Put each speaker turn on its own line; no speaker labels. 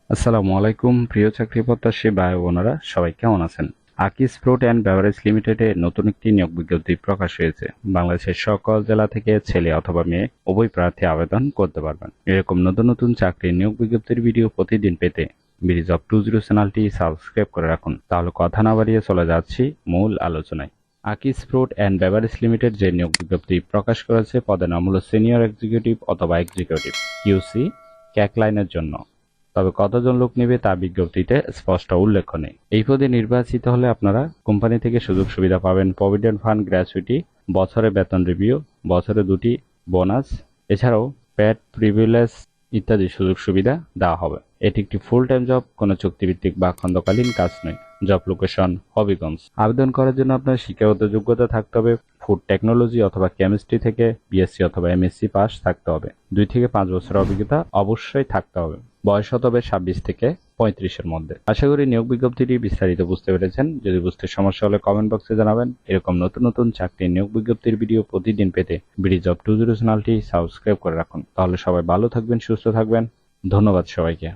আসসালামু আলাইকুম প্রিয় চাকরি প্রত্যাশী ভাই ও বোনেরা, সবাই কেমন আছেন? আকিস ফ্রুট অ্যান্ড বেভারেজ লিমিটেডে নতুন একটি নিয়োগ বিজ্ঞপ্তি প্রকাশ হয়েছে। বাংলাদেশের সকল জেলা থেকে ছেলে অথবা মেয়ে উভয় প্রার্থী আবেদন করতে পারবেন। এরকম নতুন নতুন চাকরির নিয়োগ বিজ্ঞপ্তির ভিডিও প্রতিদিন পেতে বিডি জব 20 চ্যানেলটি সাবস্ক্রাইব করে রাখুন। তাহলে কথা না বাড়িয়ে চলে যাচ্ছি মূল আলোচনায়। আকিস ফ্রুট অ্যান্ড বেভারেজ লিমিটেড যে নিয়োগ বিজ্ঞপ্তি প্রকাশ করেছে, পদের নাম হলো সিনিয়র এক্সিকিউটিভ অথবা এক্সিকিউটিভ কিউসি ক্যাক লাইনের জন্য। তবে কতজন লোক নেবে তা বিজ্ঞপ্তিতে স্পষ্ট উল্লেখ নেই। এই পদে নির্বাচিত হলে আপনারা কোম্পানি থেকে সুযোগ সুবিধা পাবেন: প্রভিডেন্ট ফান্ড, গ্র্যাচুইটি, বছরে বেতন রিভিউ, বছরে 2টি বোনাস, এছাড়াও প্যাড প্রিভিলেজ ইত্যাদি সুযোগ সুবিধা দেওয়া হবে। এটি একটি ফুল টাইম জব, কোনো চুক্তিভিত্তিক বা খণ্ডকালীন কাজ নয়। Job location Habiganj. আবেদন করার জন্য আপনার শিক্ষাগত যোগ্যতা থাকতে হবে ফুড টেকনোলজি অথবা কেমিস্ট্রি থেকে বিএসসি অথবা এমএসসি পাস থাকতে হবে। 2 থেকে 5 বছরের অভিজ্ঞতা অবশ্যই থাকতে হবে। বয়স হতে হবে 26 থেকে 35-এর মধ্যে। আশা করি নিয়োগ বিজ্ঞপ্তিটি বিস্তারিত বুঝতে পেরেছেন। যদি বুঝতে সমস্যা হলে কমেন্ট বক্সে জানাবেন। এরকম নতুন নতুন চাকরির নিয়োগ বিজ্ঞপ্তির ভিডিও প্রতিদিন পেতে বিডি জব 20 চ্যানেলটি সাবস্ক্রাইব করে রাখুন। তাহলে সবাই ভালো থাকবেন, সুস্থ থাকবেন। ধন্যবাদ সবাইকে।